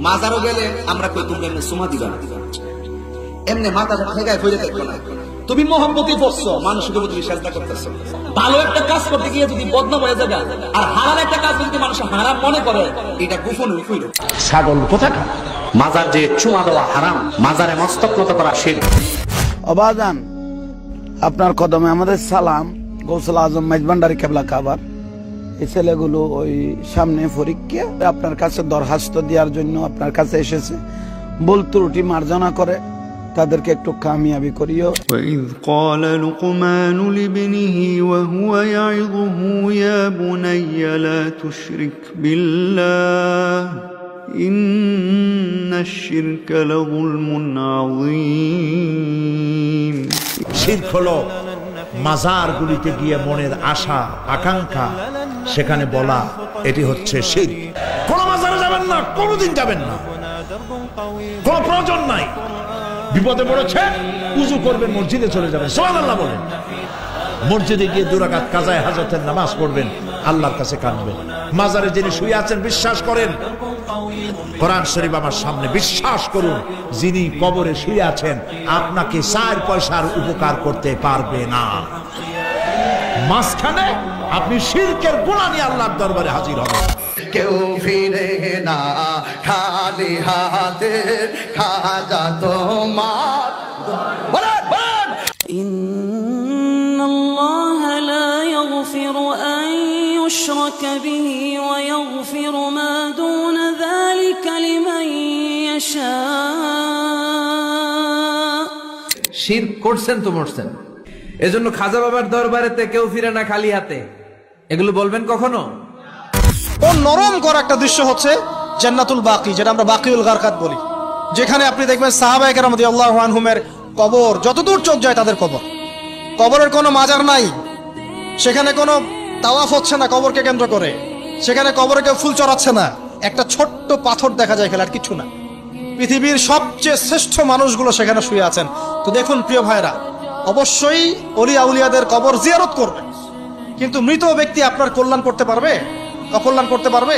মাজারও গেলে আমরা কই তুমি এমনি সুমা দিবা না, এমনি মাথা ঠেকায় ফিরে দেখো না, তুমি মোহাম্মতি পড়ছো, মানুষকে তুমি সাজদা করতেছো। ভালো একটা কাজ করতে গিয়ে যদি বদনাম হয়ে যাবে, আর হারাম একটা কাজ যদি মানুষ হারাম মনে করে, এটা গোপনে উঠইল ছাগল কোথাকার। মাজার যে চুমা দেওয়া হারাম, মাজারে মস্তক নত করা শিরক। অবাজান আপনার কদমে আমাদের সালাম। গৌসুল আজম মেজবান্ডারি কেবলা কাবার এই ছেলেগুলো ওই সামনে পরীক্ষা আপনার কাছে দরখাস্ত দেওয়ার জন্য আপনার কাছে এসেছে। ভুল ত্রুটি মার্জনা করে তাদেরকে একটু কামিয়াবি করিও। وَإِذْ قَالَ لُقْمَانُ لِابْنِهِ وَهُوَ يَعِظُهُ يَا بُنَيَّ لَا تُشْرِكْ بِاللَّهِ إِنَّ الشِّرْكَ لَظُلْمٌ عَظِيمٌ। শিরক হলো মাজারগুলিতে গিয়ে মনের আশা আকাঙ্ক্ষা সেখানে বলা, এটি হচ্ছে শিরক। কোন মাজারে যাবেন না, কোনদিন যাবেন না, কোন প্রয়োজন নাই। বিপদে পড়েছে, উযু করবেন, মসজিদে চলে যাবেন, সুবহানাল্লাহ বলেন। মসজিদে গিয়ে 2 রাকাত কাজায়ে হাজতের নামাজ পড়বেন, আল্লাহর কাছে কাঁদবেন। মাজারে যিনি শুয়ে আছেন বিশ্বাস করেন, কোরআন শরীফ আমার সামনে, বিশ্বাস করুন যিনি কবরে শুয়ে আছেন আপনাকে 4 পয়সার উপকার করতে পারবে না। মাঝখানে আপনি শিরকের গুনাহ নিয়ে আল্লাহর দরবারে হাজির হবেন। কেউ ফিরে না খালি হাতে, খাজা তোমার বলেন। ইন্নাল্লাহা লা ইয়াগফিরু আন ইউশরাকা বিহি ওয়া ইয়াগফিরু মা দুনা যালিকা লিমান ইয়াশা। শিরক করছেন তো মরছেন। এজন্য খাজা বাবার দরবারেতে কেউ ফিরে না খালি হাতে, এগুলো বলবেন কখনো? ও নরম করা একটা দৃশ্য হচ্ছে জান্নাতুল বাকি, যেটা আমরা বাকিউল গারকাত বলি, যেখানে আপনি দেখবেন সাহাবায়ে কেরাম রাদিয়াল্লাহু আনহুমের কবর, যতদূর চোখ যায় তাদের কবর। কবরের কোনো মাজার নাই, সেখানে কোনো তাওয়াফ হচ্ছে না কবরকে কেন্দ্র করে, সেখানে কবরে কেউ ফুল চড়াচ্ছে না, একটা ছোট্ট পাথর দেখা যায় খেলার কিছু না। পৃথিবীর সবচেয়ে শ্রেষ্ঠ মানুষগুলো সেখানে শুয়ে আছেন। তো দেখুন প্রিয় ভাইরা, অবশ্যই ওলিয়া উলিয়াদের কবর জিয়ারত করবেন, কিন্তু মৃত ব্যক্তি আপনার কল্যাণ করতে পারবে, অকল্যাণ করতে পারবে?